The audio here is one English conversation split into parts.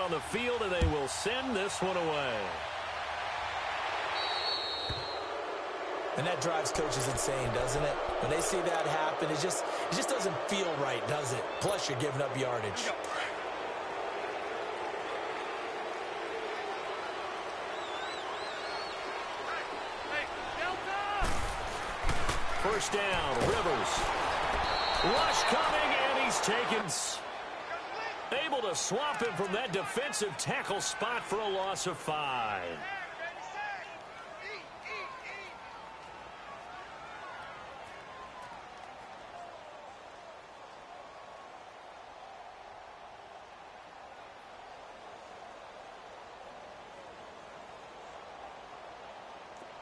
on the field, and they will send this one away. And that drives coaches insane, doesn't it? When they see that happen, it just doesn't feel right, does it? Plus, you're giving up yardage. First down, Rivers. Rush coming, and he's taken. Able to swap him from that defensive tackle spot for a loss of 5.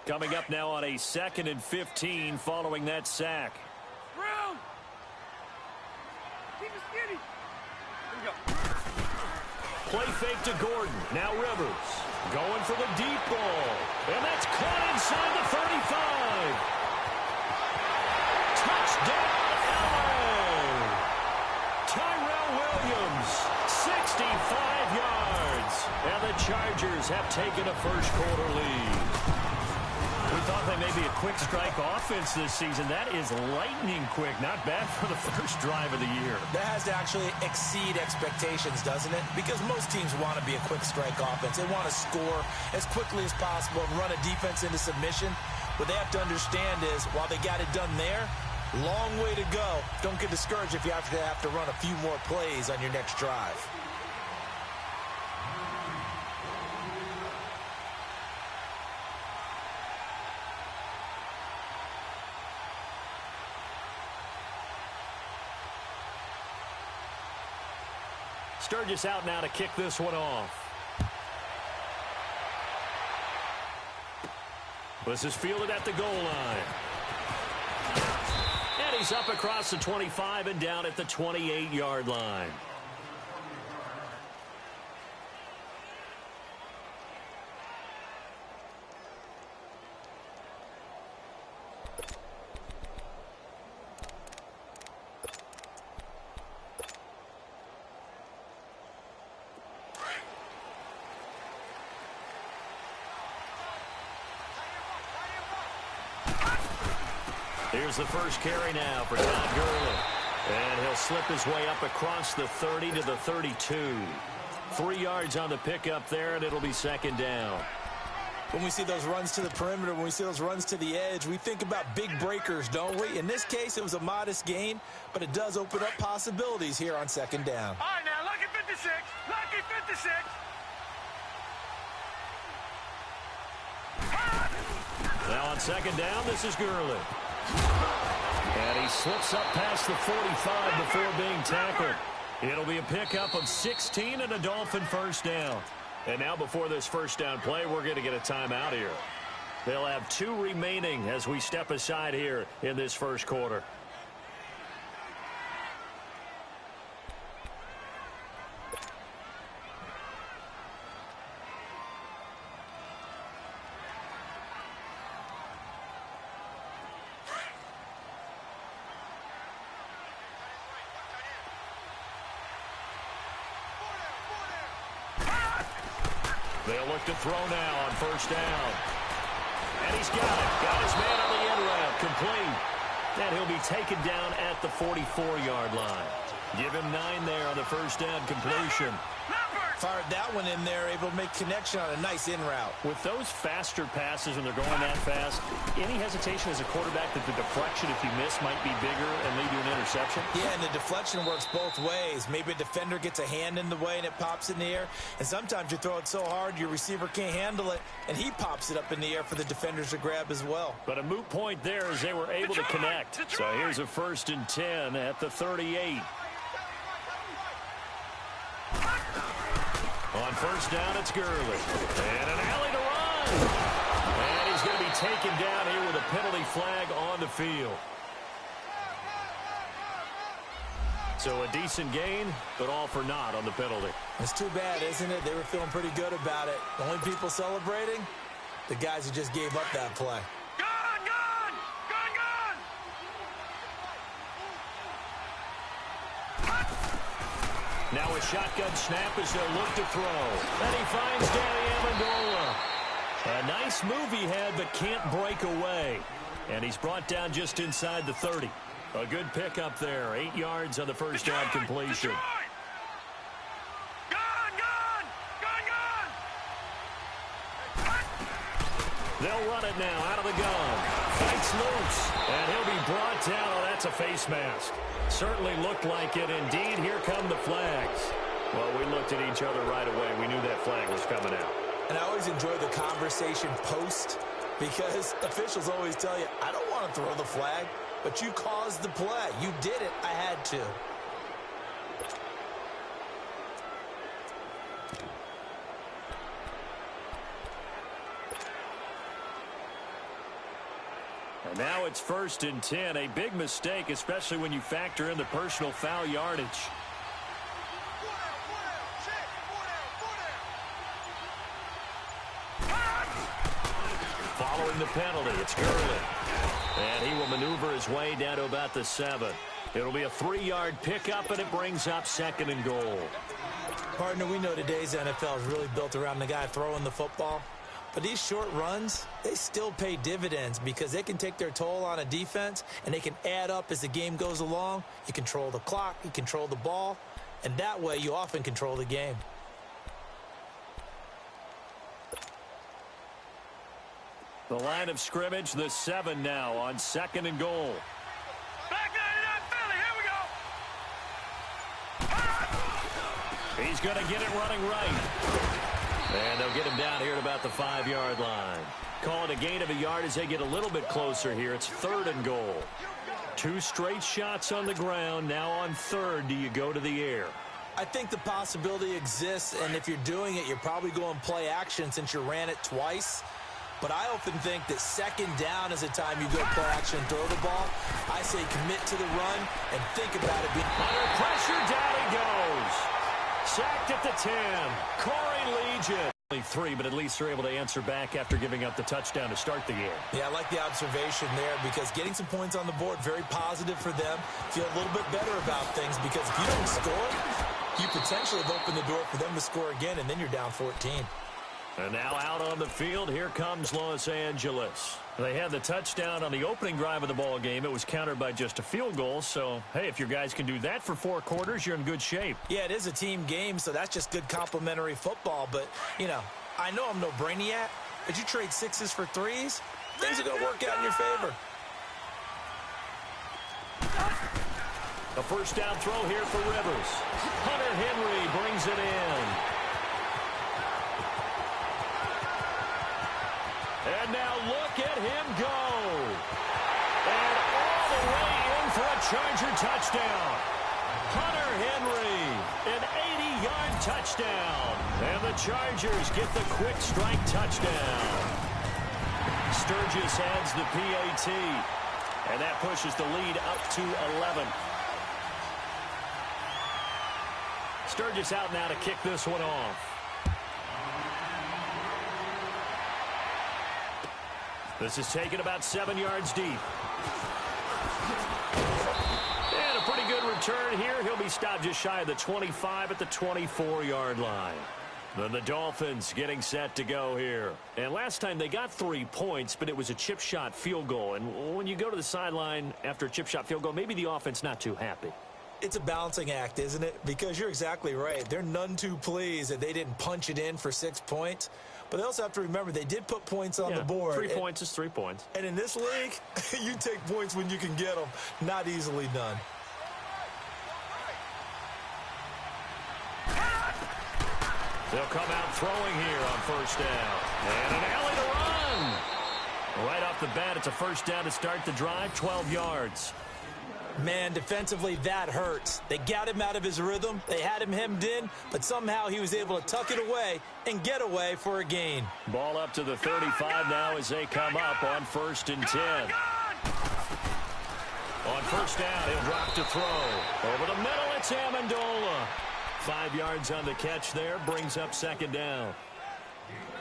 Coming up now on a 2nd and 15 following that sack. Brown! Keep it skinny. There we go. Play fake to Gordon. Now Rivers going for the deep ball. And that's caught inside the 35. Touchdown, LA! Tyrell Williams, 65 yards. And the Chargers have taken a first-quarter lead. We thought they may be a quick strike offense this season. That is lightning quick. Not bad for the first drive of the year. That has to actually exceed expectations, doesn't it? Because most teams want to be a quick strike offense. They want to score as quickly as possible and run a defense into submission. What they have to understand is, while they got it done there, long way to go. Don't get discouraged if you have to run a few more plays on your next drive. Sturgis out now to kick this one off. This is fielded at the goal line. And he's up across the 25 and down at the 28-yard line. Here's the first carry now for Todd Gurley. And he'll slip his way up across the 30 to the 32. 3 yards on the pickup there, and it'll be 2nd down. When we see those runs to the perimeter, when we see those runs to the edge, we think about big breakers, don't we? In this case, it was a modest gain, but it does open up possibilities here on 2nd down. All right, now, lucky 56. Lucky 56. Now on 2nd down, this is Gurley. And he slips up past the 45 before being tackled. It'll be a pickup of 16 and a Dolphin first down. And now before this first down play, we're going to get a timeout here. They'll have 2 remaining as we step aside here in this first quarter. They'll look to throw now on first down. And he's got it. Got his man on the end route. Complete. And he'll be taken down at the 44-yard line. Give him 9 there on the first down completion. Fired that one in there, able to make connection on a nice in route. With those faster passes when they're going that fast, any hesitation as a quarterback that the deflection, if you miss, might be bigger and lead to an interception? Yeah, and the deflection works both ways. Maybe a defender gets a hand in the way and it pops in the air. And sometimes you throw it so hard your receiver can't handle it, and he pops it up in the air for the defenders to grab as well. But a moot point there as they were able to connect. So here's a 1st and 10 at the 38. On first down, it's Gurley. And an alley to run. And he's going to be taken down here with a penalty flag on the field. So a decent gain, but all for naught on the penalty. It's too bad, isn't it? They were feeling pretty good about it. The only people celebrating, the guys who just gave up that play. Now a shotgun snap as they'll look to throw. And he finds Danny Amendola. A nice move he had, but can't break away. And he's brought down just inside the 30. A good pickup there. 8 yards on the first down completion. They'll run it now out of the gun. Fights loose. And he'll be brought down. Oh, that's a face mask. Certainly looked like it. Indeed, here come the flags. Well, we looked at each other right away. We knew that flag was coming out. And I always enjoy the conversation post because officials always tell you, I don't want to throw the flag, but you caused the play. You did it. I had to. And now it's 1st and 10. A big mistake, especially when you factor in the personal foul yardage. Following the penalty, it's Gurley. And he will maneuver his way down to about the 7. It'll be a 3-yard pickup, and it brings up 2nd and goal. Partner, we know today's NFL is really built around the guy throwing the football. But these short runs, they still pay dividends because they can take their toll on a defense, and they can add up as the game goes along. You control the clock, you control the ball, and that way you often control the game. The line of scrimmage, the 7 now on 2nd and goal. Back 99 Philly, here we go. He's going to get it running right. And they'll get him down here at about the 5-yard line. Call it a gain of a yard as they get a little bit closer here. It's 3rd and goal. 2 straight shots on the ground. Now on 3rd, do you go to the air? I think the possibility exists, and if you're doing it, you're probably going play action since you ran it twice. But I often think that 2nd down is the time you go play action and throw the ball. I say commit to the run and think about it being under pressure. Down he goes. Sacked at the 10. Corey Legion. Only 3, but at least they're able to answer back after giving up the touchdown to start the game. Yeah, I like the observation there because getting some points on the board, very positive for them. Feel a little bit better about things because if you don't score, you potentially have opened the door for them to score again, and then you're down 14. And now out on the field, here comes Los Angeles. They had the touchdown on the opening drive of the ball game. It was countered by just a field goal. So, hey, if your guys can do that for 4 quarters, you're in good shape. Yeah, it is a team game, so that's just good complimentary football. But, you know, I know I'm no brainiac, but you trade 6s for 3s, things are going to work out in your favor. A first down throw here for Rivers. Hunter Henry brings it in. And now look at him go. And all the way in for a Charger touchdown. Hunter Henry, an 80-yard touchdown. And the Chargers get the quick strike touchdown. Sturgis adds the PAT. And that pushes the lead up to 11. Sturgis out now to kick this one off. This is taken about 7 yards deep. And a pretty good return here. He'll be stopped just shy of the 25 at the 24-yard line. Then the Dolphins getting set to go here. And last time they got 3 points, but it was a chip shot field goal. And when you go to the sideline after a chip shot field goal, maybe the offense not too happy. It's a balancing act, isn't it? Because you're exactly right. They're none too pleased that they didn't punch it in for 6 points. But they also have to remember they did put points on the board. 3 points is 3 points. And in this league, you take points when you can get them. Not easily done. They'll come out throwing here on first down. And an alley to run. Right off the bat, it's a first down to start the drive, 12 yards. Man, defensively, that hurts. They got him out of his rhythm. They had him hemmed in, but somehow he was able to tuck it away and get away for a gain. Ball up to the 35 now as they come up on 1st and 10. On first down, he'll drop to throw. Over the middle, it's Amendola. 5 yards on the catch there, brings up 2nd down.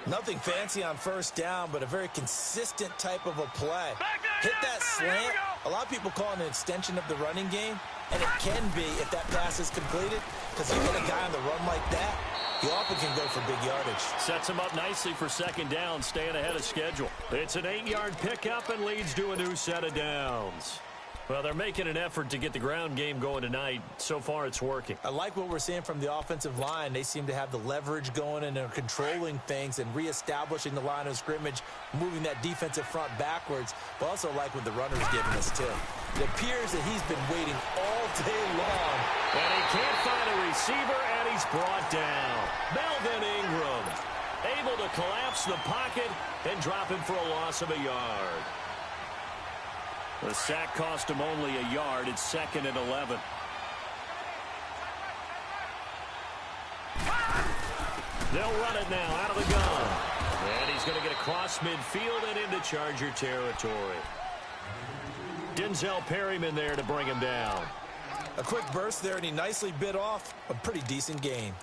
Nothing fancy on first down, but a very consistent type of a play. Hit that slant. A lot of people call it an extension of the running game, and it can be if that pass is completed. because you hit a guy on the run like that, he often can go for big yardage. Sets him up nicely for second down, staying ahead of schedule. It's an 8-yard pickup and leads to a new set of downs. Well, they're making an effort to get the ground game going tonight. So far, it's working. I like what we're seeing from the offensive line. They seem to have the leverage going, and they're controlling things and reestablishing the line of scrimmage, moving that defensive front backwards, but also like what the runner's giving us, too. It appears that he's been waiting all day long. And he can't find a receiver, and he's brought down. Melvin Ingram able to collapse the pocket and drop him for a loss of a yard. The sack cost him only a yard. It's 2nd and 11. They'll run it now out of the gun. And he's going to get across midfield and into Charger territory. Denzel Perryman there to bring him down. A quick burst there, and he nicely bit off a pretty decent gain.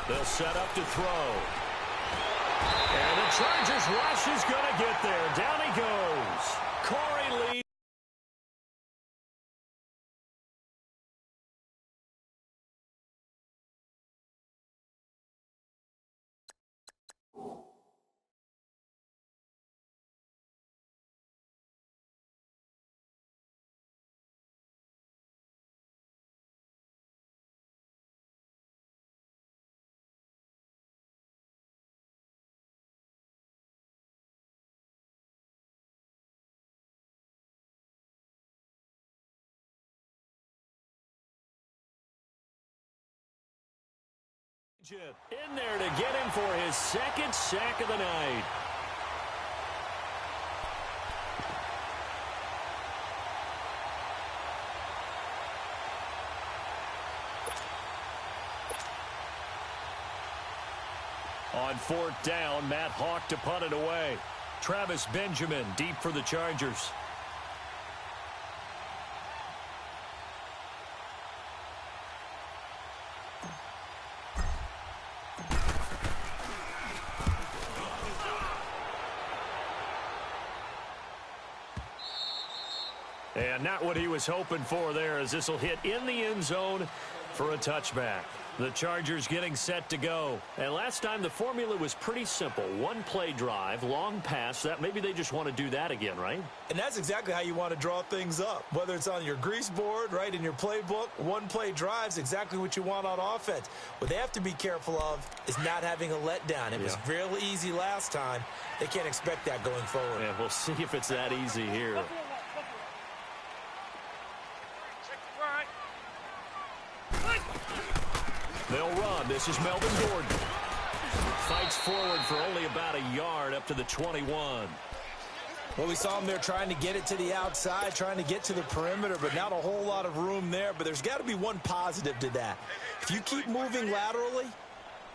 They'll set up to throw. And the Chargers rush is going to get there. Down he goes. Corey Lee. In there to get him for his second sack of the night. On 4th down, Matt Hawk to punt it away. Travis Benjamin deep for the Chargers. And not what he was hoping for there, as this will hit in the end zone for a touchback. The Chargers getting set to go. And last time the formula was pretty simple. One play drive, long pass. That maybe they just want to do that again, right? And that's exactly how you want to draw things up. Whether it's on your grease board, right, in your playbook, one play drive's exactly what you want on offense. What they have to be careful of is not having a letdown. It was real easy last time. They can't expect that going forward. Yeah, we'll see if it's that easy here. They'll run. This is Melvin Gordon. Fights forward for only about a yard up to the 21. Well, we saw him there trying to get it to the outside, trying to get to the perimeter, but not a whole lot of room there. But there's got to be one positive to that. If you keep moving laterally,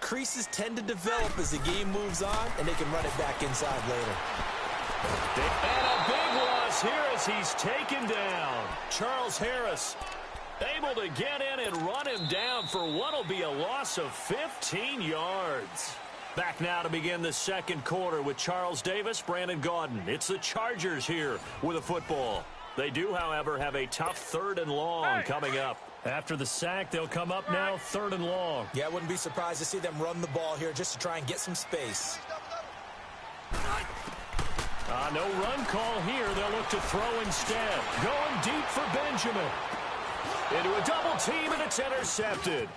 creases tend to develop as the game moves on, and they can run it back inside later. And a big loss here as he's taken down. Charles Harris able to get in and run him down for what will be a loss of 15 yards. Back now to begin the second quarter with Charles Davis, Brandon Gaudin. It's the Chargers here with a football. They do, however, have a tough 3rd and long coming up. After the sack, they'll come up now 3rd and long. Yeah, I wouldn't be surprised to see them run the ball here just to try and get some space. No run call here. They'll look to throw instead. Going deep for Benjamin. Into a double team, and it's intercepted.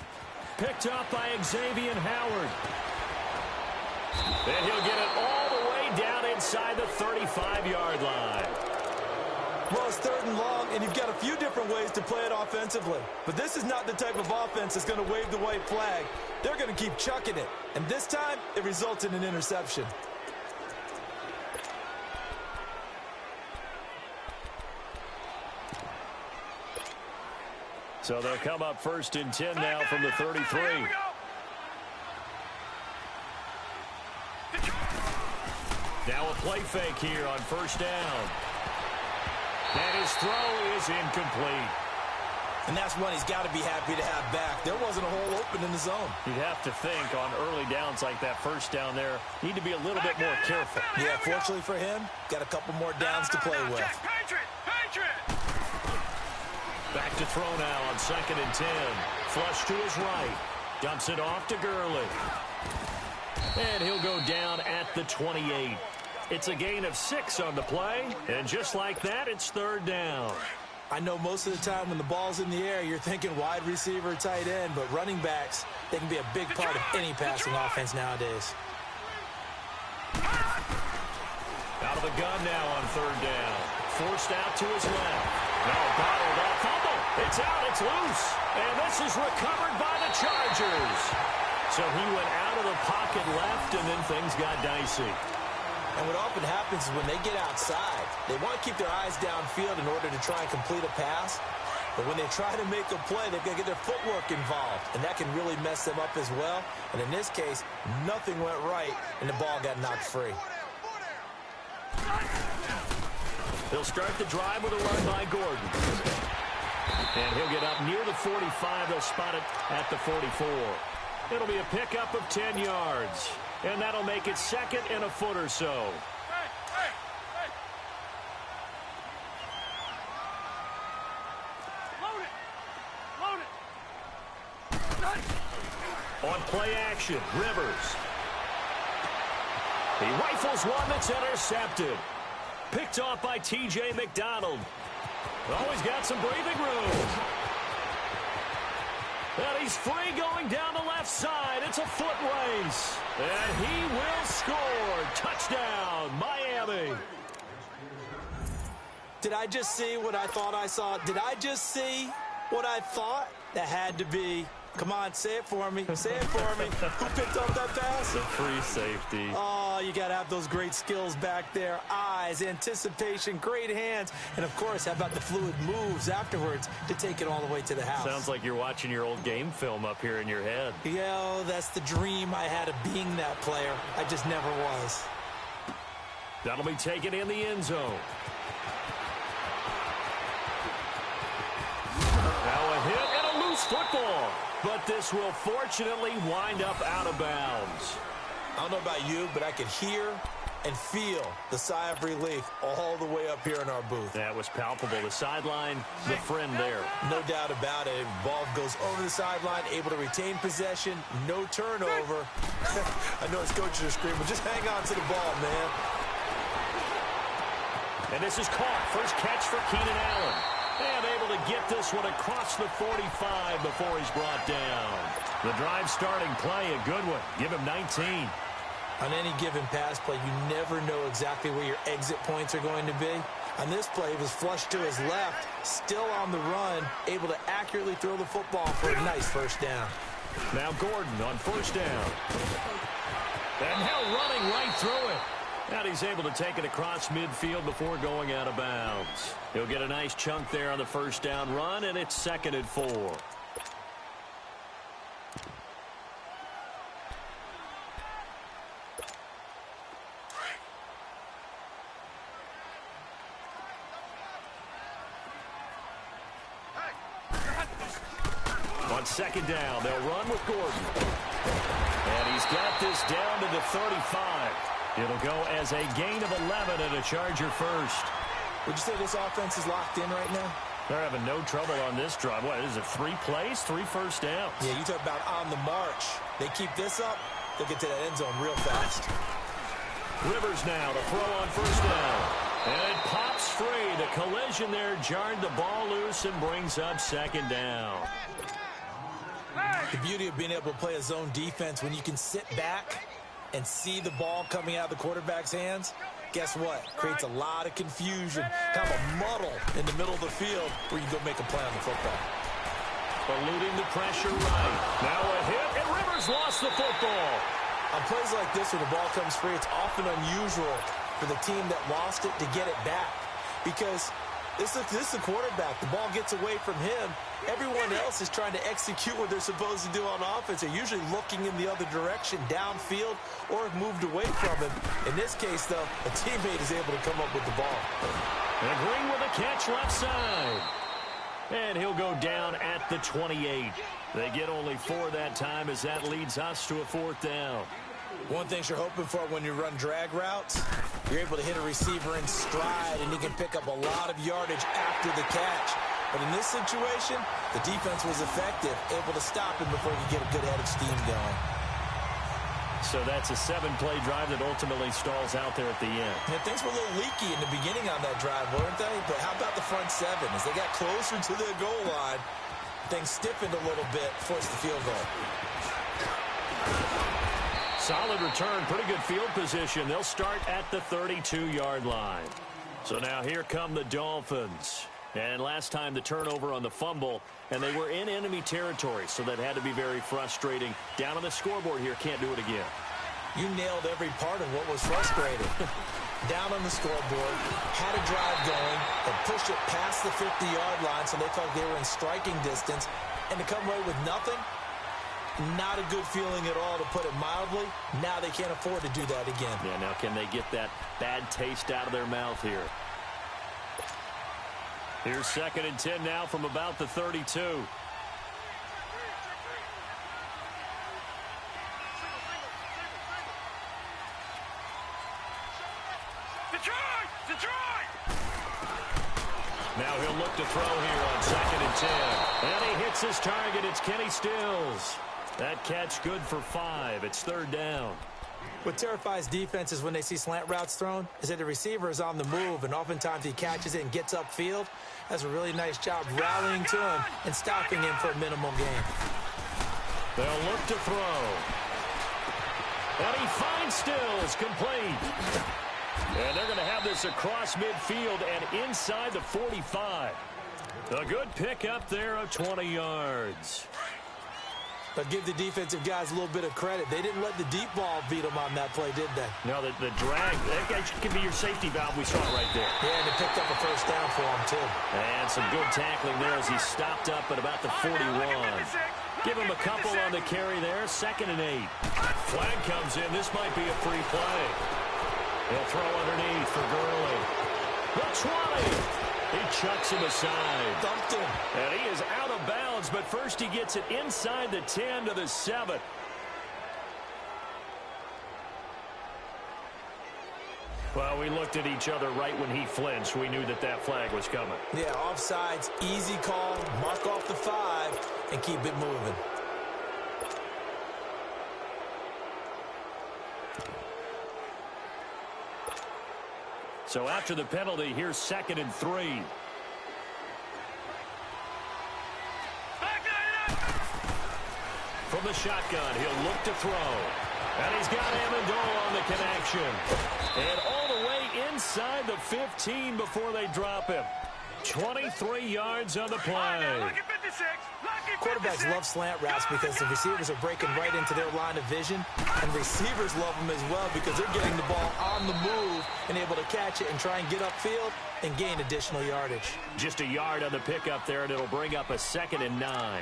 Picked up by Xavier Howard. And he'll get it all the way down inside the 35-yard line. Well, it's 3rd and long, and you've got a few different ways to play it offensively. But this is not the type of offense that's going to wave the white flag. They're going to keep chucking it. And this time, it results in an interception. So they'll come up 1st and 10 now from the 33. play fake here on first down. And his throw is incomplete. And that's one he's got to be happy to have back. There wasn't a hole open in the zone. You'd have to think on early downs like that first down there, need to be a little bit more careful. Yeah, fortunately for him, got a couple more downs to play with. Back to throw now on 2nd and 10. Flush to his right. Dumps it off to Gurley. And he'll go down at the 28. It's a gain of 6 on the play. And just like that, it's 3rd down. I know most of the time when the ball's in the air, you're thinking wide receiver, tight end, but running backs, they can be a big part of any passing offense nowadays. Out of the gun now on 3rd down. Forced out to his left. No, bottled up. Fumble. It's out. It's loose. And this is recovered by the Chargers. So he went out of the pocket left, and then things got dicey. And what often happens is when they get outside, they want to keep their eyes downfield in order to try and complete a pass. But when they try to make a play, they've got to get their footwork involved. And that can really mess them up as well. And in this case, nothing went right, and the ball got knocked free. He'll start the drive with a run by Gordon. And he'll get up near the 45. They'll spot it at the 44. It'll be a pickup of 10 yards. And that'll make it 2nd and a foot or so. Load it. On play action, Rivers. He rifles one that's intercepted. Picked off by T.J. McDonald. Always got some breathing room. And he's free going down the left side. It's a foot race. And he will score. Touchdown, Miami. Did I just see what I thought I saw? Did I just see what I thought? That had to be. Come on, say it for me. Say it for me. Who picked up that pass? The free safety. Oh, you got to have those great skills back there. Eyes, anticipation, great hands. And, of course, how about the fluid moves afterwards to take it all the way to the house? Sounds like you're watching your old game film up here in your head. Yeah, that's the dream I had of being that player. I just never was. That'll be taken in the end zone. Now a hit and a loose football. But this will fortunately wind up out of bounds. I don't know about you, but I could hear and feel the sigh of relief all the way up here in our booth. That was palpable. The sideline, the friend there. No doubt about it. Ball goes over the sideline, able to retain possession, no turnover. I know his coaches are screaming, just hang on to the ball, man. And this is caught. First catch for Keenan Allen. And able to get this one across the 45 before he's brought down. The drive starting play, a good one. Give him 19. On any given pass play, you never know exactly where your exit points are going to be. On this play, he was flushed to his left, still on the run, able to accurately throw the football for a nice first down. Now Gordon on first down. And now running right through it. And he's able to take it across midfield before going out of bounds. He'll get a nice chunk there on the first down run, and it's 2nd and 4. On 2nd down, they'll run with Gordon. And he's got this down to the 35. It'll go as a gain of 11 and a Charger first. Would you say this offense is locked in right now? They're having no trouble on this drive. What, is it 3 plays, 3 first downs? Yeah, you talk about on the march. They keep this up, they'll get to that end zone real fast. Rivers now to throw on first down. And it pops free. The collision there jarred the ball loose and brings up 2nd down. The beauty of being able to play a zone defense when you can sit back and see the ball coming out of the quarterback's hands, guess what? Creates a lot of confusion, kind of a muddle in the middle of the field where you go make a play on the football. Eluding the pressure right. Now a hit, and Rivers lost the football. On plays like this, when the ball comes free, it's often unusual for the team that lost it to get it back. Because This is the quarterback. The ball gets away from him. Everyone else is trying to execute what they're supposed to do on offense. They're usually looking in the other direction, downfield, or have moved away from him. In this case, though, a teammate is able to come up with the ball. And Green with a catch left side. And he'll go down at the 28. They get only 4 that time as that leads us to a 4th down. One thing you're hoping for when you run drag routes, you're able to hit a receiver in stride, and he can pick up a lot of yardage after the catch. But in this situation, the defense was effective, able to stop him before he could get a good head of steam going. So that's a 7-play drive that ultimately stalls out there at the end. Yeah, things were a little leaky in the beginning on that drive, weren't they? But how about the front 7? As they got closer to the goal line, things stiffened a little bit, forced the field goal. Solid return, pretty good field position. They'll start at the 32-yard line. So now here come the Dolphins. And last time the turnover on the fumble, and they were in enemy territory, so that had to be very frustrating. Down on the scoreboard here, can't do it again. You nailed every part of what was frustrating. Down on the scoreboard, had a drive going, and pushed it past the 50-yard line, so they felt they were in striking distance. And to come away with nothing, not a good feeling at all, to put it mildly. Now they can't afford to do that again. Yeah, now can they get that bad taste out of their mouth here? Here's 2nd and 10 now from about the 32. Now he'll look to throw here on 2nd and 10. And he hits his target. It's Kenny Stills. That catch good for 5. It's 3rd down. What terrifies defenses when they see slant routes thrown is that the receiver is on the move, and oftentimes he catches it and gets upfield. Does a really nice job rallying to him and stopping him for a minimal gain. They'll look to throw. And he finds Stills, complete. And they're going to have this across midfield and inside the 45. A good pickup there of 20 yards. But give the defensive guys a little bit of credit. They didn't let the deep ball beat them on that play, did they? No, the drag, that could be your safety valve. We saw it right there. Yeah, and they picked up a 1st down for him, too. And some good tackling there as he stopped up at about the 41. Give him a couple on the carry there. 2nd and 8. Flag comes in. This might be a free play. He'll throw underneath for Gurley. The 20. He chucks him aside. Dumped him. And he is out of bounds, but first he gets it inside the 10 to the 7. Well, we looked at each other right when he flinched. We knew that that flag was coming. Yeah, offsides, easy call, mark off the 5, and keep it moving. So after the penalty, here's 2nd and 3. From the shotgun, he'll look to throw. And he's got Amendola on the connection. And all the way inside the 15 before they drop him. 23 yards on the play. Quarterbacks love slant routes because the receivers are breaking right into their line of vision, and receivers love them as well because they're getting the ball on the move and able to catch it and try and get upfield and gain additional yardage. Just a yard on the pickup there, and it'll bring up a 2nd and 9.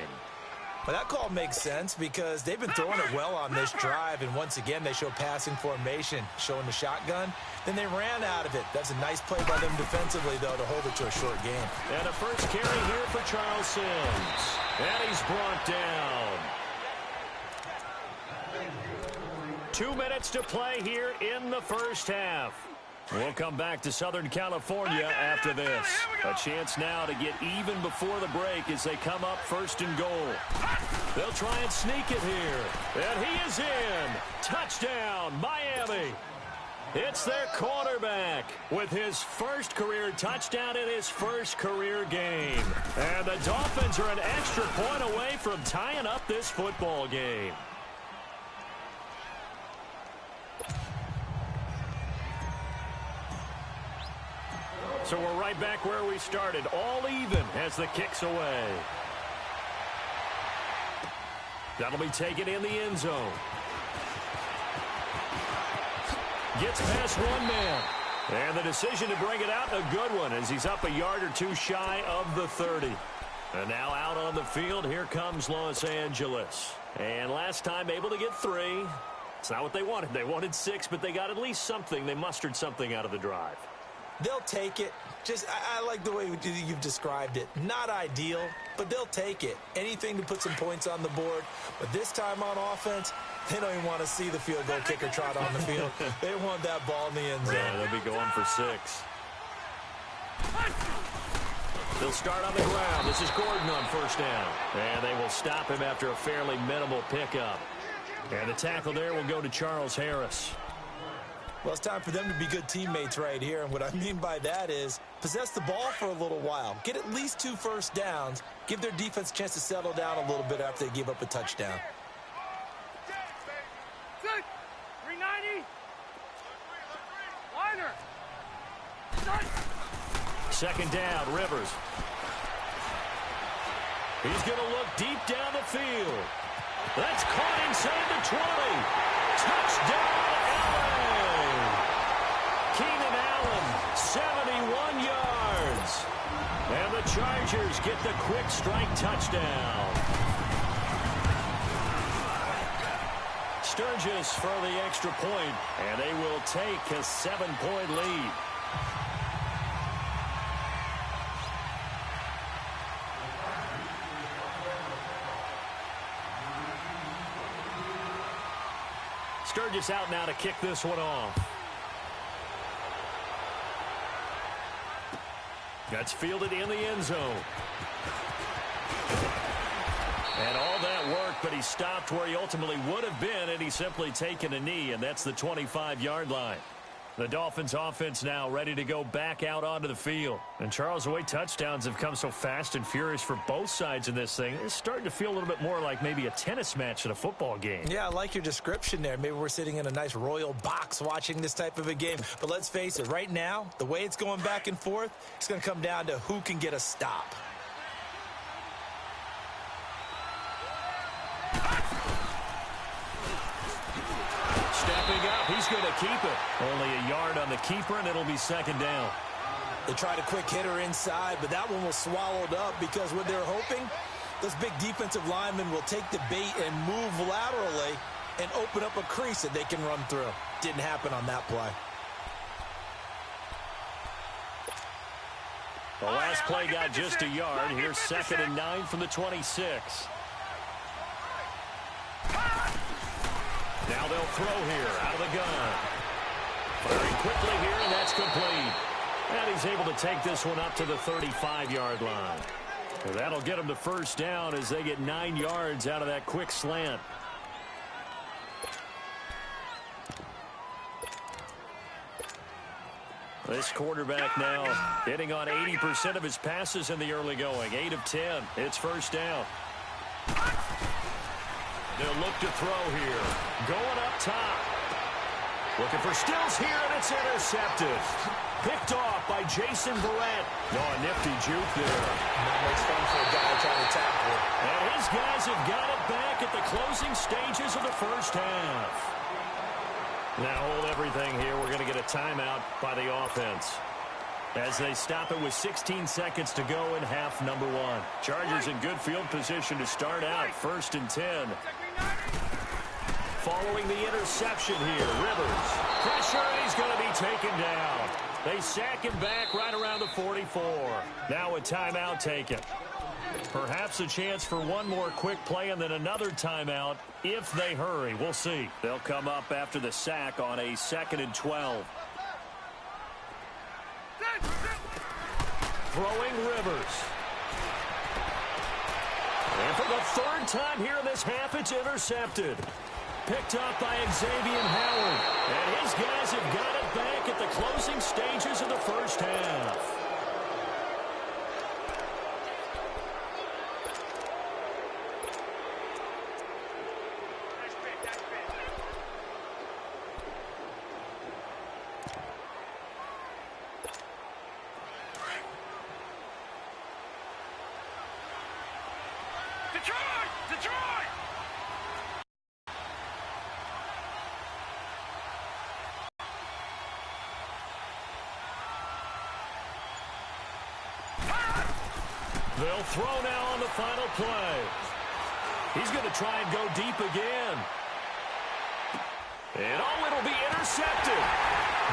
Well, that call makes sense because they've been throwing it well on this drive, and once again they show passing formation, showing the shotgun. Then they ran out of it. That's a nice play by them defensively, though, to hold it to a short game. And a first carry here for Charles Sims. And he's brought down. 2 minutes to play here in the first half. We'll come back to Southern California after this. A chance now to get even before the break as they come up 1st and goal. They'll try and sneak it here. And he is in. Touchdown, Miami. It's their quarterback with his first career touchdown in his first career game. And the Dolphins are an extra point away from tying up this football game. So we're right back where we started, all even as the kick's away. That'll be taken in the end zone. Gets past one man. And the decision to bring it out, a good one, as he's up a yard or two shy of the 30. And now out on the field, here comes Los Angeles. And last time able to get 3. It's not what they wanted. They wanted 6, but they got at least something. They mustered something out of the drive. They'll take it. I like the way you've described it. Not ideal, but they'll take it. Anything to put some points on the board. But this time on offense, they don't even want to see the field goal kicker trot on the field. They want that ball in the end zone. Yeah, they'll be going for 6. They'll start on the ground. This is Gordon on first down. And they will stop him after a fairly minimal pickup. And the tackle there will go to Charles Harris. Well, it's time for them to be good teammates right here. And what I mean by that is possess the ball for a little while. Get at least 2 first downs. Give their defense a chance to settle down a little bit after they give up a touchdown. 390. Liner. Second down, Rivers. He's going to look deep down the field. That's caught inside the 20. Touchdown, LA. Keenan Allen, 71 yards. And the Chargers get the quick strike touchdown. Sturgis for the extra point, and they will take a 7-point lead. Sturgis out now to kick this one off. That's fielded in the end zone. And all that work, but he stopped where he ultimately would have been, and he's simply taken a knee, and that's the 25-yard line. The Dolphins offense now ready to go back out onto the field. And Charles, the way touchdowns have come so fast and furious for both sides in this thing, it's starting to feel a little bit more like maybe a tennis match at a football game. Yeah, I like your description there. Maybe we're sitting in a nice royal box watching this type of a game. But let's face it, right now, the way it's going back and forth, it's going to come down to who can get a stop. Stepping up, he's going to keep it. Only a yard on the keeper, and it'll be second down. They tried a quick hitter inside, but that one was swallowed up because what they're hoping, those big defensive linemen will take the bait and move laterally and open up a crease that they can run through. Didn't happen on that play. The last play got just a yard. Here's 2nd and 9 from the 26. Now they'll throw here out of the gun. Firing quickly here, and that's complete. And he's able to take this one up to the 35-yard line. And that'll get him to first down as they get 9 yards out of that quick slant. This quarterback now hitting on 80% of his passes in the early going. 8 of 10. It's first down. They'll look to throw here. Going up top. Looking for Stills here, and it's intercepted. Picked off by Jason Verrett. No, a nifty juke there. Not much fun for a guy trying to tackle. And his guys have got it back at the closing stages of the first half. Now hold everything here. We're going to get a timeout by the offense, as they stop it with 16 seconds to go in half number 1. Chargers in good field position to start out. 1st and 10. Following the interception here, Rivers. Pressure, and he's going to be taken down. They sack him back right around the 44. Now a timeout taken. Perhaps a chance for one more quick play and then another timeout if they hurry. We'll see. They'll come up after the sack on a 2nd and 12. Throwing Rivers. And for the 3rd time here in this half, it's intercepted. Picked up by Xavier Howard. And his guys have got it back at the closing stages of the first half. Detroit! They'll throw now on the final play. He's going to try and go deep again. And it'll be intercepted.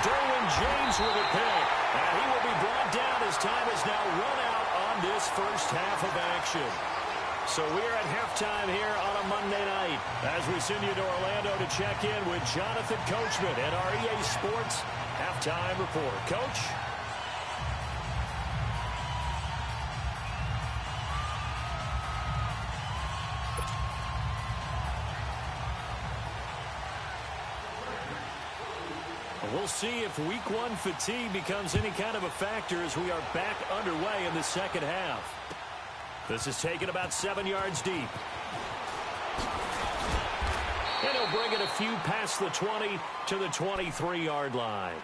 Derwin James with a pick. And he will be brought down as time has now run out on this first half of action. So we're at halftime here on a Monday night as we send you to Orlando to check in with Jonathan Coachman at our EA Sports Halftime Report. Coach? We'll see if week one fatigue becomes any kind of a factor as we are back underway in the second half. This is taken about 7 yards deep. And he'll bring it a few past the 20 to the 23-yard line.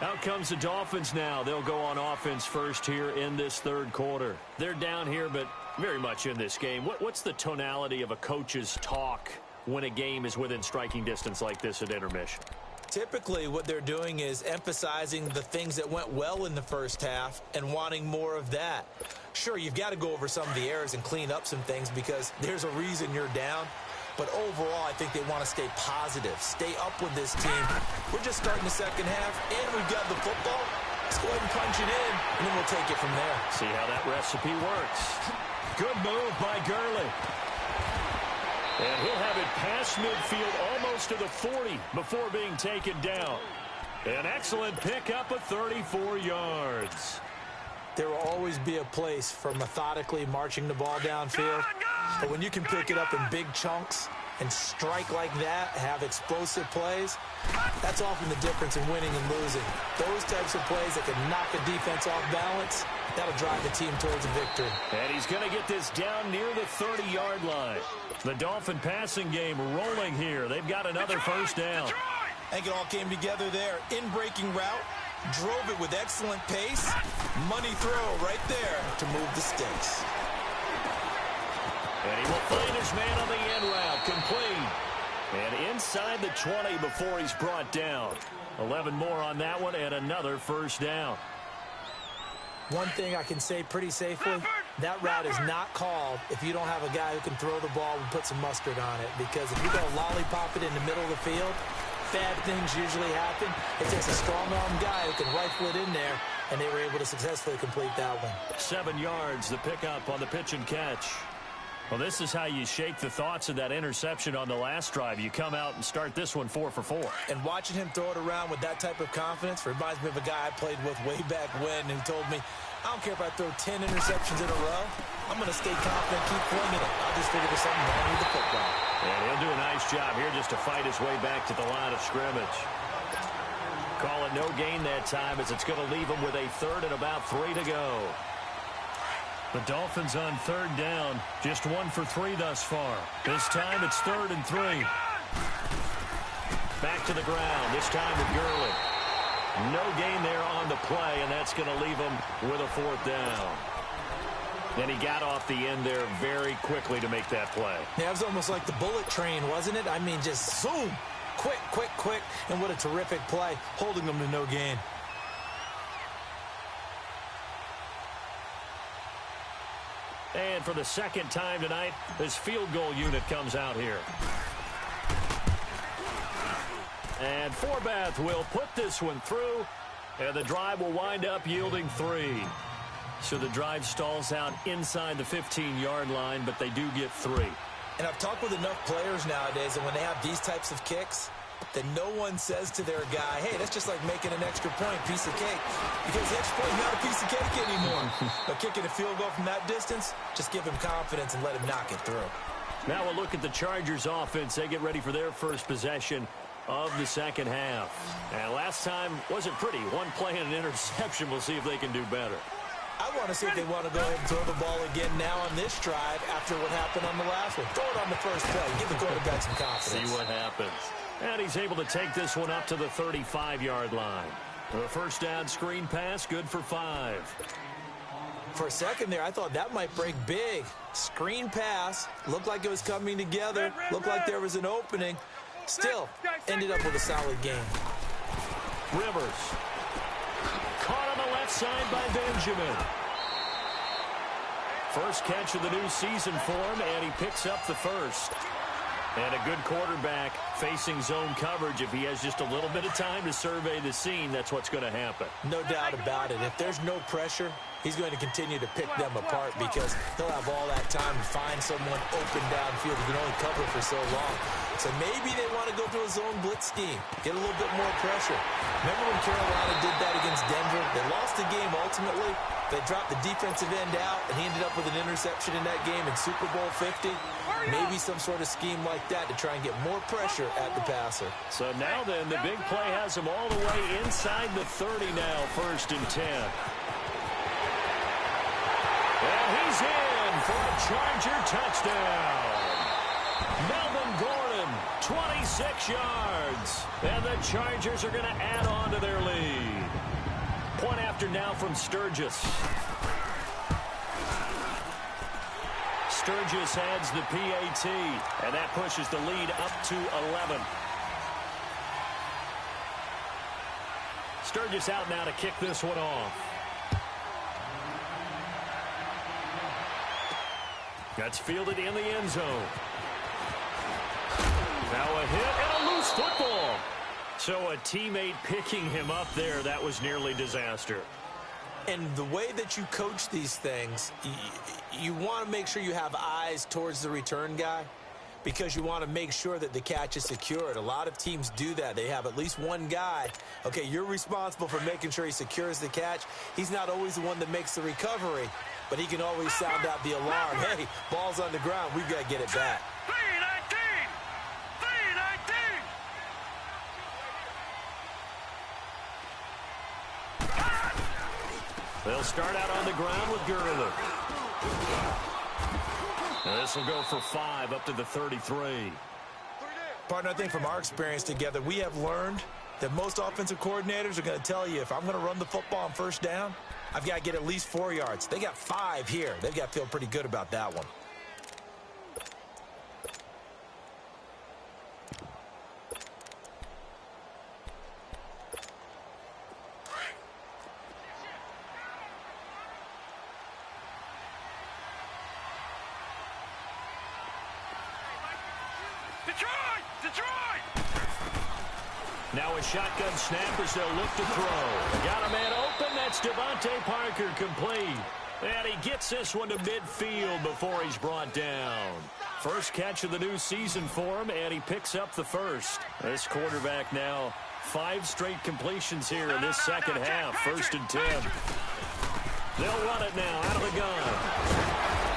Out comes the Dolphins now. They'll go on offense first here in this third quarter. They're down here, but very much in this game. What's the tonality of a coach's talk when a game is within striking distance like this at intermission? Typically, what they're doing is emphasizing the things that went well in the first half and wanting more of that. Sure, you've got to go over some of the errors and clean up some things because there's a reason you're down. But overall, I think they want to stay positive, stay up with this team. We're just starting the second half, and we've got the football. Let's go ahead and punch it in, and then we'll take it from there. See how that recipe works. Good move by Gurley. And he'll have it past midfield almost to the 40 before being taken down. An excellent pickup of 34 yards. There will always be a place for methodically marching the ball downfield. But when you can pick it up in big chunks and strike like that, have explosive plays, that's often the difference in winning and losing. Those types of plays that can knock a defense off balance, that'll drive the team towards a victory. And he's going to get this down near the 30-yard line. The Dolphin passing game rolling here. They've got another first down. I think it all came together there. In-breaking route, drove it with excellent pace. Money throw right there to move the sticks. And he will find his man on the end route, complete. And inside the 20 before he's brought down. 11 more on that one and another first down. One thing I can say pretty safely, that route is not called if you don't have a guy who can throw the ball and put some mustard on it. Because if you go lollipop it in the middle of the field, bad things usually happen. It takes a strong-arm guy who can rifle it in there, and they were able to successfully complete that one. 7 yards, the pickup on the pitch and catch. Well, this is how you shake the thoughts of that interception on the last drive. You come out and start this one 4 for 4. And watching him throw it around with that type of confidence reminds me of a guy I played with way back when who told me, I don't care if I throw 10 interceptions in a row. I'm going to stay confident, keep flinging it. I'll just figure there's something wrong with the football. And he'll do a nice job here just to fight his way back to the line of scrimmage. Call it no gain that time as it's going to leave him with a third and about 3 to go. The Dolphins on third down, just 1 for 3 thus far. This time it's 3rd and 3. Back to the ground, this time with Gurley. No gain there on the play, and that's going to leave him with a 4th down. And he got off the end there very quickly to make that play. Yeah, it was almost like the bullet train, wasn't it? I mean, just zoom, quick, quick, quick, and what a terrific play, holding them to no gain. And for the second time tonight, this field goal unit comes out here. And Forbath will put this one through, and the drive will wind up yielding 3. So the drive stalls out inside the 15-yard line, but they do get 3. And I've talked with enough players nowadays, and when they have these types of kicks, that no one says to their guy, hey, that's just like making an extra point, piece of cake. Because the extra point is not a piece of cake anymore. But kicking a field goal from that distance, just give him confidence and let him knock it through. Now we'll look at the Chargers offense. They get ready for their first possession of the second half. And last time wasn't pretty. One play and an interception. We'll see if they can do better. I want to see if they want to go ahead and throw the ball again now on this drive after what happened on the last one. Throw it on the first play. Give the quarterback some confidence. See what happens. And he's able to take this one up to the 35-yard line. The first down screen pass, good for 5. For a second there, I thought that might break big. Screen pass, looked like it was coming together, looked like there was an opening. Still, ended up with a solid game. Rivers. Caught on the left side by Benjamin. First catch of the new season for him, and he picks up the first. And a good quarterback facing zone coverage. If he has just a little bit of time to survey the scene, that's what's going to happen. No doubt about it. If there's no pressure, he's going to continue to pick them apart because he'll have all that time to find someone open downfield. He can only cover for so long. So maybe they want to go to a zone blitz scheme, get a little bit more pressure. Remember when Carolina did that against Denver? They lost the game ultimately. They dropped the defensive end out, and he ended up with an interception in that game in Super Bowl 50. Maybe some sort of scheme like that to try and get more pressure at the passer. So now then, the big play has him all the way inside the 30 now, 1st and 10. And he's in for a Charger touchdown. Melvin Gordon, 26 yards. And the Chargers are going to add on to their lead. Point after now from Sturgis. Sturgis adds the PAT, and that pushes the lead up to 11. Sturgis out now to kick this one off. That's fielded in the end zone. Now a hit and a loose football. So a teammate picking him up there, that was nearly disaster. And the way that you coach these things, you want to make sure you have eyes towards the return guy because you want to make sure that the catch is secured. A lot of teams do that. They have at least one guy. Okay, you're responsible for making sure he secures the catch. He's not always the one that makes the recovery, but he can always sound out the alarm. Hey, ball's on the ground. We've got to get it back. They'll start out on the ground with Gurley. And this will go for 5 up to the 33. Partner, I think from our experience together, we have learned that most offensive coordinators are going to tell you if I'm going to run the football on 1st down, I've got to get at least 4 yards. They got 5 here. They've got to feel pretty good about that one. Now a shotgun snap as they'll look to throw. Got a man open. That's Devontae Parker complete. And he gets this one to midfield before he's brought down. First catch of the new season for him, and he picks up the first. This quarterback now 5 straight completions here in this second half. 1st and 10. They'll run it now out of the gun.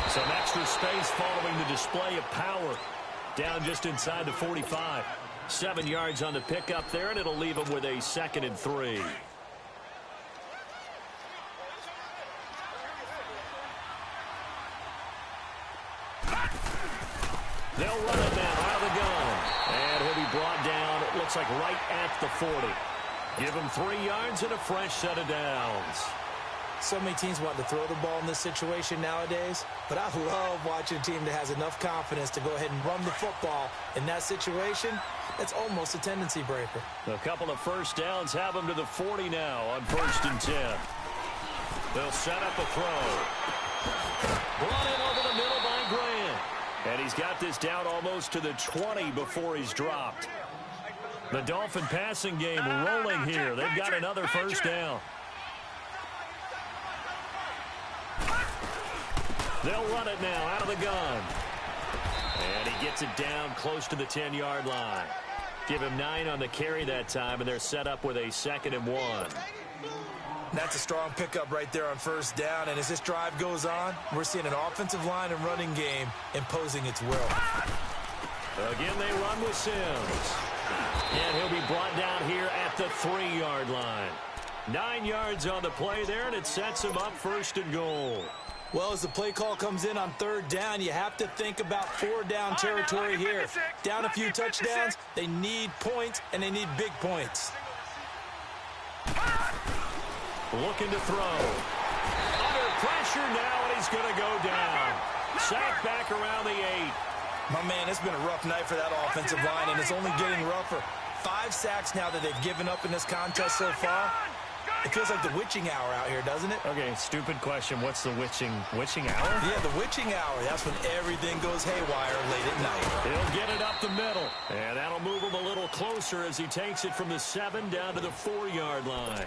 Some extra space following the display of power. Down just inside the 45. 7 yards on the pickup there, and it'll leave him with a 2nd and 3. They'll run it now out of the gun. And he'll be brought down, it looks like right at the 40. Give him 3 yards and a fresh set of downs. So many teams want to throw the ball in this situation nowadays, but I love watching a team that has enough confidence to go ahead and run the football. In that situation, that's almost a tendency breaker. A couple of 1st downs have them to the 40 now on 1st and 10. They'll set up a throw. Brought in over the middle by Grant. And he's got this down almost to the 20 before he's dropped. The Dolphin passing game rolling here. They've got another 1st down. They'll run it now out of the gun. And he gets it down close to the 10-yard line. Give him 9 on the carry that time, and they're set up with a 2nd and 1. That's a strong pickup right there on 1st down, and as this drive goes on, we're seeing an offensive line and running game imposing its will. Again, they run with Sims. And he'll be brought down here at the 3-yard line. 9 yards on the play there, and it sets him up 1st and goal. Well, as the play call comes in on 3rd down, you have to think about 4-down territory here. Down a few touchdowns, they need points, and they need big points. Looking to throw. Under pressure now, and he's going to go down. Sacked back around the 8. My man, it's been a rough night for that offensive line, and it's only getting rougher. 5 sacks now that they've given up in this contest so far. It feels like the witching hour out here, doesn't it? Okay, stupid question. What's the witching hour? Yeah, the witching hour. That's when everything goes haywire late at night. He'll get it up the middle. And that'll move him a little closer as he takes it from the 7 down to the 4-yard line.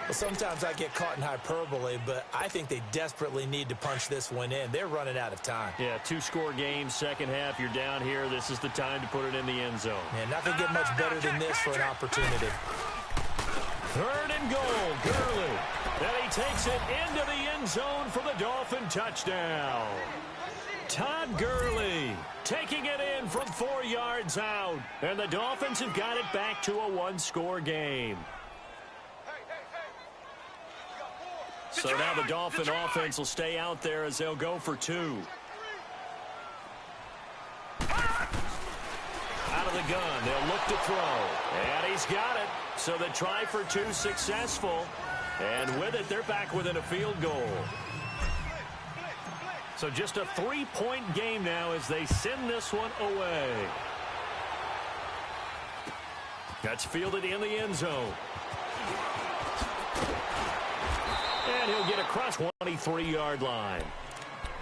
Well, sometimes I get caught in hyperbole, but I think they desperately need to punch this one in. They're running out of time. Yeah, 2-score game, second half. You're down here. This is the time to put it in the end zone. Yeah, nothing get much better than this for an opportunity. 3rd and goal, Gurley. And he takes it into the end zone for the Dolphin touchdown. Todd Gurley taking it in from 4 yards out. And the Dolphins have got it back to a 1-score game. So now the Dolphin offense will stay out there as they'll go for 2. Out of the gun, they'll look to throw. And he's got it. So the try for 2 successful. And with it, they're back within a field goal. So just a 3-point game now as they send this one away. That's fielded in the end zone. And he'll get across 23-yard line.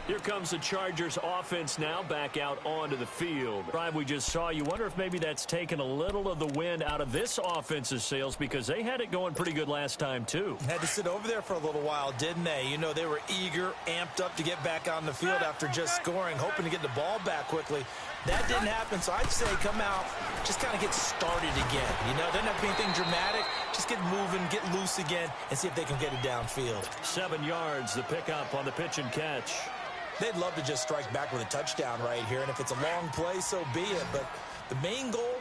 Here comes the Chargers offense now back out onto the field. Drive we just saw, you wonder if maybe that's taken a little of the wind out of this offense's sails because they had it going pretty good last time too. Had to sit over there for a little while, didn't they? You know, they were eager, amped up to get back on the field after just scoring, hoping to get the ball back quickly. That didn't happen, so I'd say come out, just kind of get started again. You know, doesn't have to be anything dramatic. Just get moving, get loose again, and see if they can get it downfield. 7 yards, the pickup on the pitch and catch. They'd love to just strike back with a touchdown right here, and if it's a long play, so be it. But the main goal,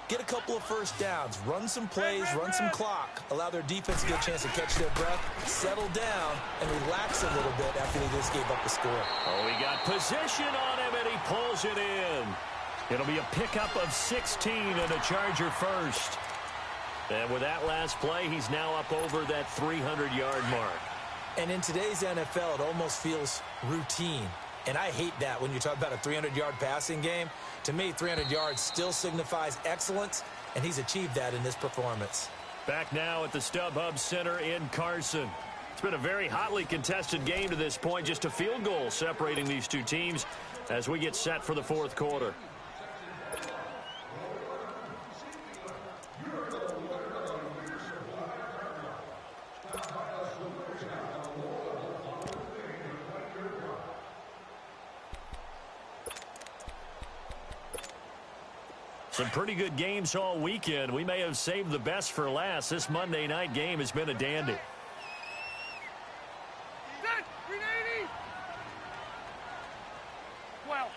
get a couple of first downs, run some plays, run some clock, allow their defense to get a chance to catch their breath, settle down, and relax a little bit after they just gave up the score. Oh, he got position on him, and he pulls it in. It'll be a pickup of 16 and a Charger first. And with that last play, he's now up over that 300-yard mark. And in today's NFL, it almost feels routine. And I hate that when you talk about a 300-yard passing game. To me, 300 yards still signifies excellence, and he's achieved that in this performance. Back now at the StubHub Center in Carson. It's been a very hotly contested game to this point. Just a field goal separating these two teams as we get set for the 4th quarter. Some pretty good games all weekend. We may have saved the best for last. This Monday night game has been a dandy. 390.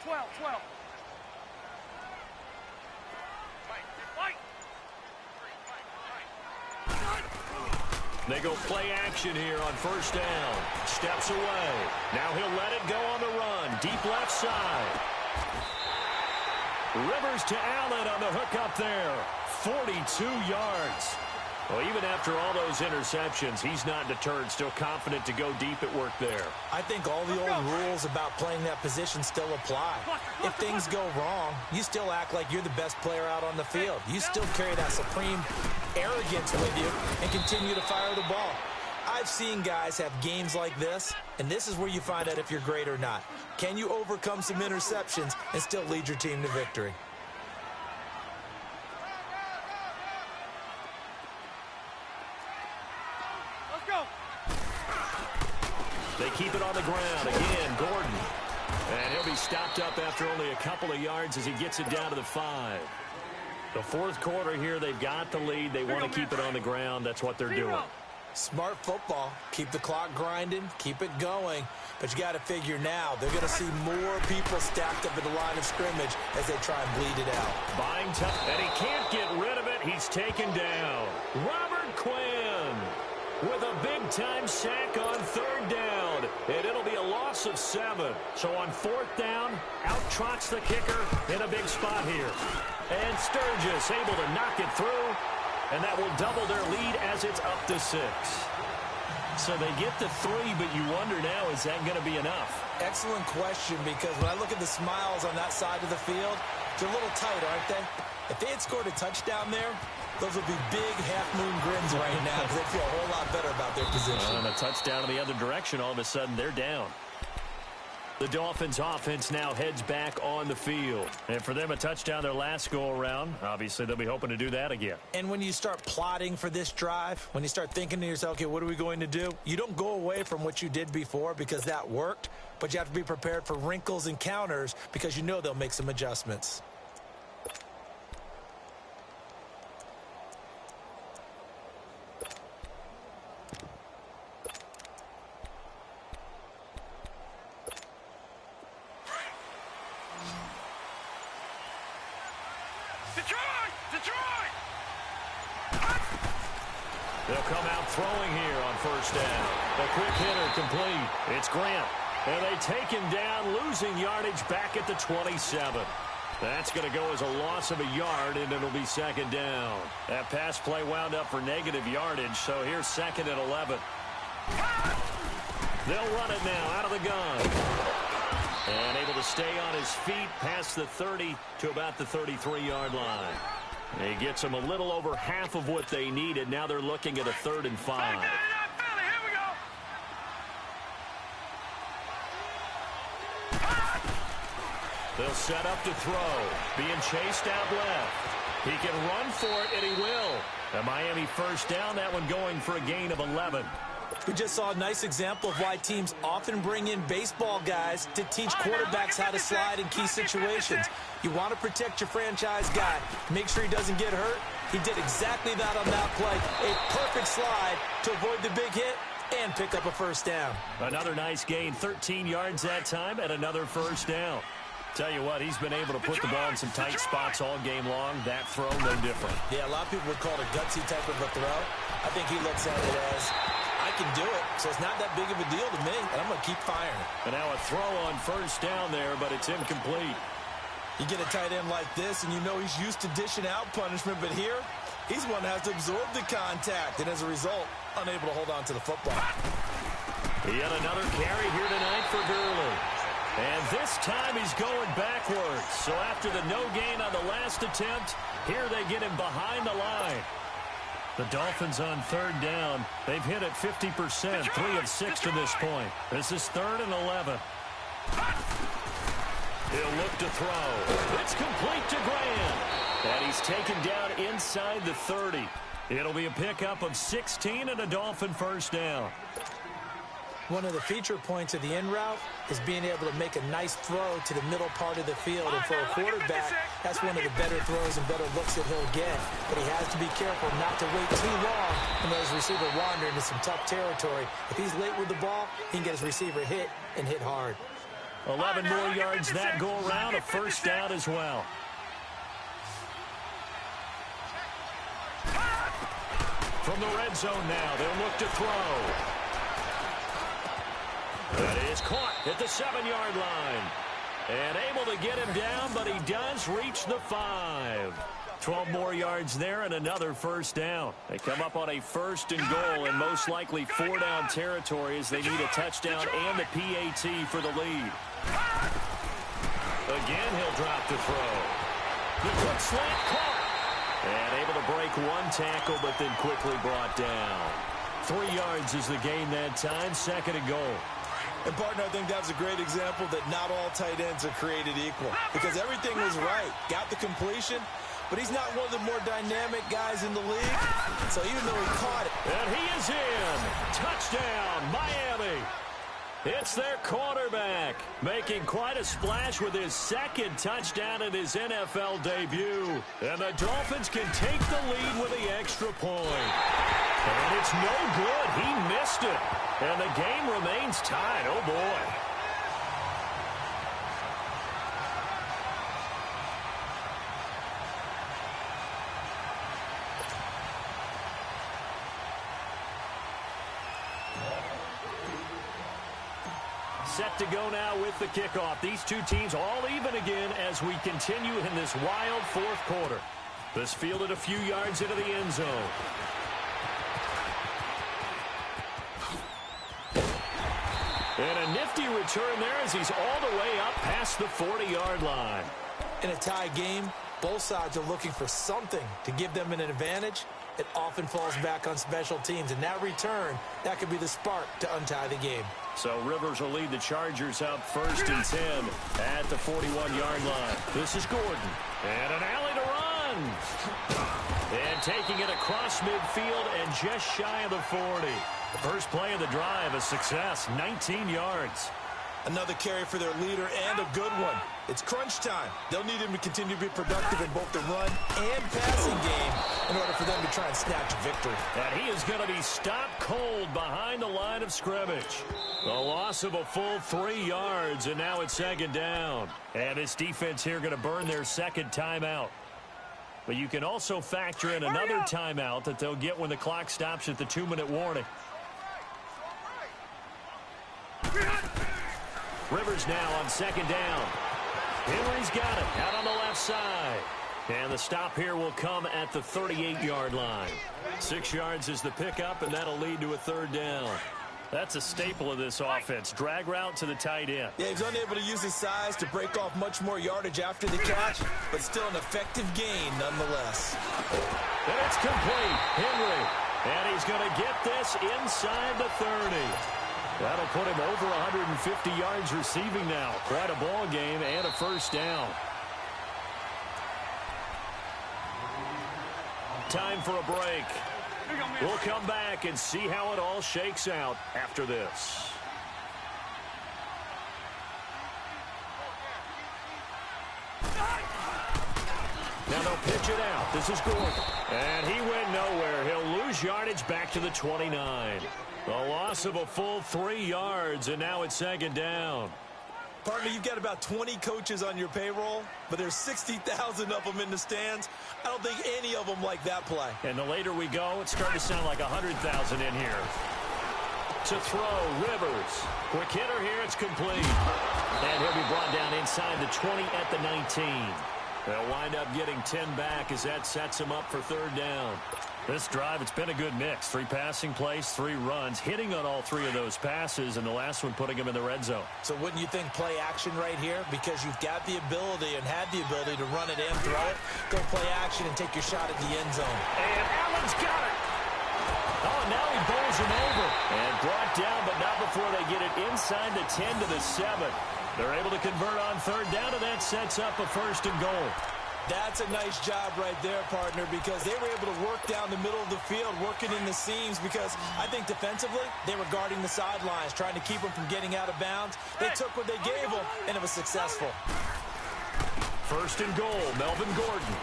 12. They go play action here on 1st down. Steps away. Now he'll let it go on the run. Deep left side. Rivers to Allen on the hook up there. 42 yards. Well, even after all those interceptions, he's not deterred. Still confident to go deep at work there. I think all the old rules about playing that position still apply. If things go wrong, you still act like you're the best player out on the field. You still carry that supreme arrogance with you and continue to fire the ball. I've seen guys have games like this, and this is where you find out if you're great or not. Can you overcome some interceptions and still lead your team to victory? Let's go. They keep it on the ground. Again, Gordon. And he'll be stopped up after only a couple of yards as he gets it down to the 5. The 4th quarter here, they've got the lead. They want to keep it on the ground. That's what they're doing. Smart football. Keep the clock grinding. Keep it going. But you got to figure now they're going to see more people stacked up at the line of scrimmage as they try and bleed it out. Buying tough, and he can't get rid of it. He's taken down. Robert Quinn with a big-time sack on 3rd down. And it'll be a loss of 7. So on 4th down, out trots the kicker in a big spot here. And Sturgis able to knock it through. And that will double their lead as it's up to 6. So they get to 3, but you wonder now, is that going to be enough? Excellent question, because when I look at the smiles on that side of the field, they're a little tight, aren't they? If they had scored a touchdown there, Those will be big half-moon grins right now because they feel a whole lot better about their position. And a touchdown in the other direction, all of a sudden they're down. The Dolphins offense now heads back on the field. And for them, a touchdown their last go-around. Obviously, they'll be hoping to do that again. And when you start plotting for this drive, when you start thinking to yourself, okay, what are we going to do? You don't go away from what you did before because that worked, but you have to be prepared for wrinkles and counters because you know they'll make some adjustments. They'll come out throwing here on first down. A quick hitter complete. It's Grant. And they take him down, losing yardage back at the 27. That's going to go as a loss of a yard, and it'll be second down. That pass play wound up for negative yardage, so here's second and 11. They'll run it now out of the gun. And able to stay on his feet past the 30 to about the 33-yard line. He gets them a little over half of what they needed. Now they're looking at a 3rd and 5. They'll set up to throw. Being chased out left. He can run for it, and he will. A Miami first down, that one going for a gain of 11. We just saw a nice example of why teams often bring in baseball guys to teach quarterbacks how to slide in key situations. You want to protect your franchise guy. Make sure he doesn't get hurt. He did exactly that on that play. A perfect slide to avoid the big hit and pick up a first down. Another nice gain, 13 yards that time, and another first down. Tell you what, he's been able to put the ball in some tight spots all game long. That throw, no different. Yeah, a lot of people would call it a gutsy type of a throw. I think he looks at it as, I can do it, so it's not that big of a deal to me, and I'm going to keep firing. And now a throw on first down there, but it's incomplete. You get a tight end like this, and you know he's used to dishing out punishment, but here, he's one that has to absorb the contact, and as a result, unable to hold on to the football. Yet another carry here tonight for Gurley. And this time he's going backwards. So after the no gain on the last attempt, here they get him behind the line. The Dolphins on 3rd down. They've hit it 50%, 3 of 6 to this point. This is 3rd and 11. He'll look to throw. It's complete to Grant. And he's taken down inside the 30. It'll be a pickup of 16 and a Dolphin first down. One of the feature points of the in route is being able to make a nice throw to the middle part of the field. And for a quarterback, that's one of the better throws and better looks that he'll get. But he has to be careful not to wait too long and let his receiver wander into some tough territory. If he's late with the ball, he can get his receiver hit and hit hard. 11 more yards that go around, a first down as well. From the red zone now, they'll look to throw. That is caught at the 7-yard line. And able to get him down, but he does reach the 5. 12 more yards there and another first down. They come up on a 1st and goal and most likely 4-down territory as they need a touchdown and a PAT for the lead. Again, he'll drop to throw. The quick slant caught. And able to break one tackle, but then quickly brought down. 3 yards is the gain that time, 2nd and goal. And, partner, I think that was a great example that not all tight ends are created equal because everything was right. Got the completion, but he's not one of the more dynamic guys in the league. So even though he caught it. And he is in. Touchdown, Miami. It's their quarterback making quite a splash with his 2nd touchdown in his NFL debut. And the Dolphins can take the lead with the extra point. And it's no good. He missed it. And the game remains tied. Oh, boy. Set to go now with the kickoff. These two teams all even again as we continue in this wild 4th quarter. This fielded a few yards into the end zone. And a nifty return there as he's all the way up past the 40-yard line. In a tie game, Both sides are looking for something to give them an advantage. It often falls back on special teams. And that return, that could be the spark to untie the game. So Rivers will lead the Chargers up 1st and 10 at the 41-yard line. This is Gordon. And an alley to run. And taking it across midfield and just shy of the 40. The first play of the drive, a success, 19 yards. Another carry for their leader and a good one. It's crunch time. They'll need him to continue to be productive in both the run and passing game in order for them to try and snatch victory. And he is going to be stopped cold behind the line of scrimmage. The loss of a full 3 yards, and now it's 2nd down. And this defense here going to burn their second timeout. But you can also factor in another timeout that they'll get when the clock stops at the 2-minute warning. Rivers now on 2nd down. Henry's got it out on the left side. And the stop here will come at the 38-yard line. 6 yards is the pickup, and that'll lead to a 3rd down. That's a staple of this offense. Drag route to the tight end. Yeah, he's unable to use his size to break off much more yardage after the catch, but still an effective gain nonetheless. And it's complete. Henry. And he's going to get this inside the 30. That'll put him over 150 yards receiving now. Quite a ball game and a 1st down. Time for a break. We'll come back and see how it all shakes out after this. Now they'll pitch it out. This is Gordon. And he went nowhere. He'll lose yardage back to the 29. A loss of a full 3 yards, and now it's 2nd down. Partner, you've got about 20 coaches on your payroll, but there's 60,000 of them in the stands. I don't think any of them like that play. And the later we go, it's starting to sound like 100,000 in here. To throw, Rivers. Quick hitter here, it's complete. And he'll be brought down inside the 20 at the 19. They'll wind up getting 10 back as that sets him up for 3rd down. This drive, it's been a good mix. 3 passing plays, 3 runs, hitting on all 3 of those passes, and the last one putting him in the red zone. So wouldn't you think play action right here? Because you've got the ability and had the ability to run it and throw it. Go play action and take your shot at the end zone. And Allen's got it. Oh, now he bowls him over. And brought down, but not before they get it inside the 10 to the 7. They're able to convert on 3rd down, and that sets up a 1st and goal. That's a nice job right there, partner, because they were able to work down the middle of the field, working in the seams, because I think defensively they were guarding the sidelines, trying to keep them from getting out of bounds. They took what they gave them, and it was successful. 1st and goal, Melvin Gordon.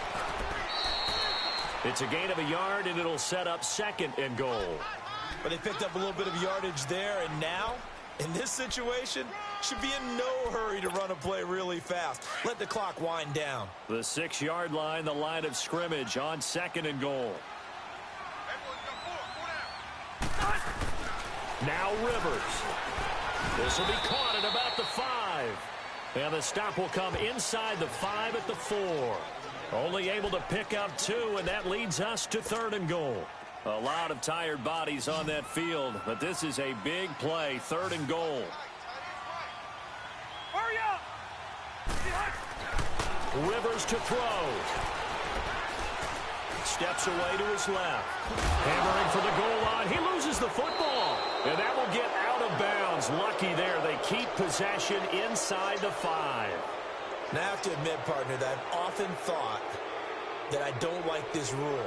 It's a gain of a yard, and it'll set up 2nd and goal. But they picked up a little bit of yardage there, and now, in this situation, should be in no hurry to run a play really fast. Let the clock wind down. The 6-yard line, the line of scrimmage on 2nd and goal. Now Rivers. This will be caught at about the 5. And the stop will come inside the 5 at the 4. Only able to pick up 2, and that leads us to 3rd and goal. A lot of tired bodies on that field, but this is a big play, 3rd and goal. Hurry up! Rivers to throw. Steps away to his left. Hammering for the goal line. He loses the football. And that will get out of bounds. Lucky there. They keep possession inside the 5. Now, I have to admit, partner, that I've often thought that I don't like this rule,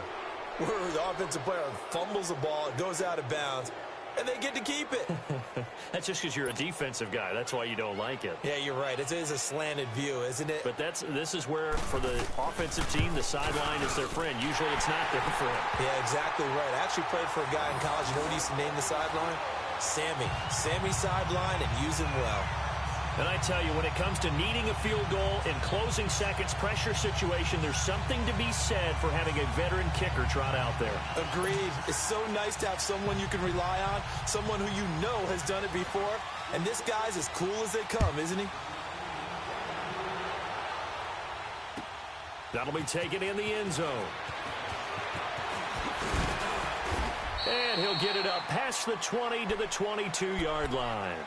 where the offensive player fumbles the ball, it goes out of bounds, and they get to keep it. That's just because you're a defensive guy. That's why you don't like it. Yeah, you're right. It is a slanted view, isn't it? But this is where, for the offensive team, the sideline is their friend. Usually it's not their friend. Yeah, exactly right. I actually played for a guy in college. You know what he used to name the sideline? Sammy. Sammy sideline, and use him well. And I tell you, when it comes to needing a field goal in closing seconds, pressure situation, there's something to be said for having a veteran kicker trot out there. Agreed. It's so nice to have someone you can rely on, someone who you know has done it before. And this guy's as cool as they come, isn't he? That'll be taken in the end zone. And he'll get it up past the 20 to the 22-yard line.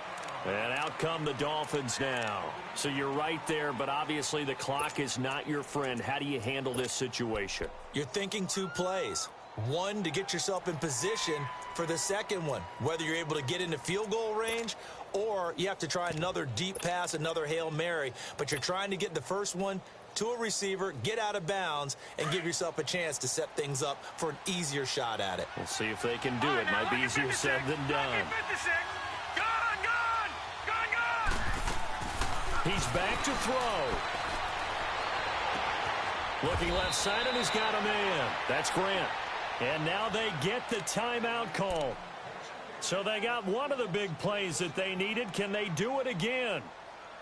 And out come the Dolphins now. So you're right there, but obviously the clock is not your friend. How do you handle this situation? You're thinking 2 plays. One, to get yourself in position for the second one, whether you're able to get into field goal range or you have to try another deep pass, another Hail Mary. But you're trying to get the first one to a receiver, get out of bounds, and give yourself a chance to set things up for an easier shot at it. We'll see if they can do it. Might be easier said than done. He's back to throw. Looking left side, and he's got a man. That's Grant. And now they get the timeout call. So they got one of the big plays that they needed. Can they do it again?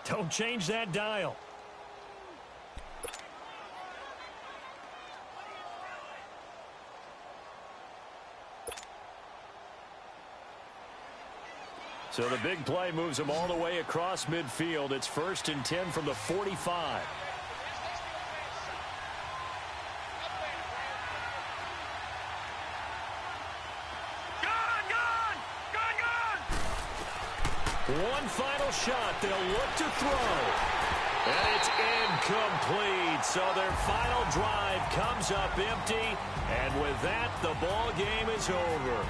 Don't change that dial. So the big play moves them all the way across midfield. It's 1st and 10 from the 45. One final shot. They'll look to throw. And it's incomplete. So their final drive comes up empty. And with that, the ball game is over.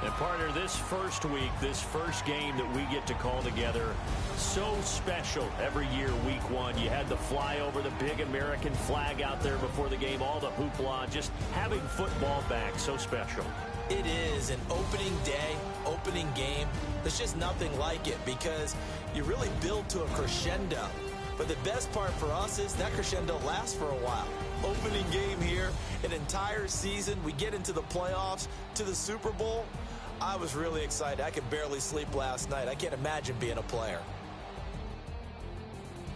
And partner, this first week, this first game that we get to call together, so special every year, week 1. You had the flyover, the big American flag out there before the game, all the hoopla, just having football back, so special. It is an opening day, opening game. There's just nothing like it because you really build to a crescendo. But the best part for us is that crescendo lasts for a while. Opening game here, an entire season. We get into the playoffs, to the Super Bowl. I was really excited. I could barely sleep last night. I can't imagine being a player.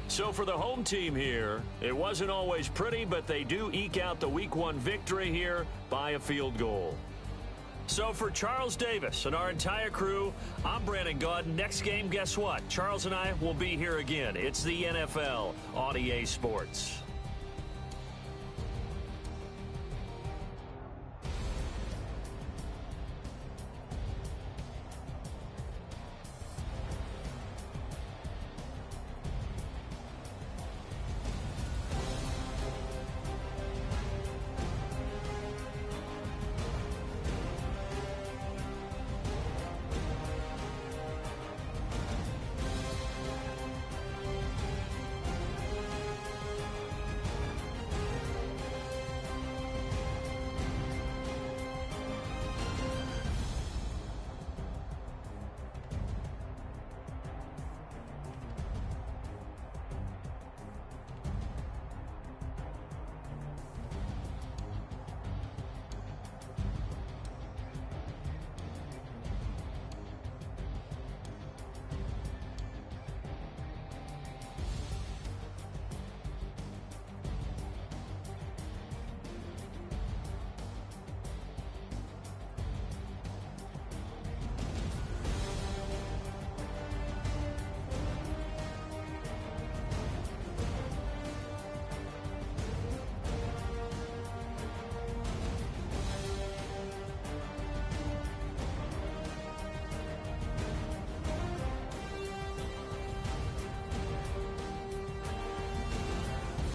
So for the home team here, it wasn't always pretty, but they do eke out the week 1 victory here by a field goal. So for Charles Davis and our entire crew, I'm Brandon Gaudin. Next game, guess what? Charles and I will be here again. It's the NFL on EA Sports.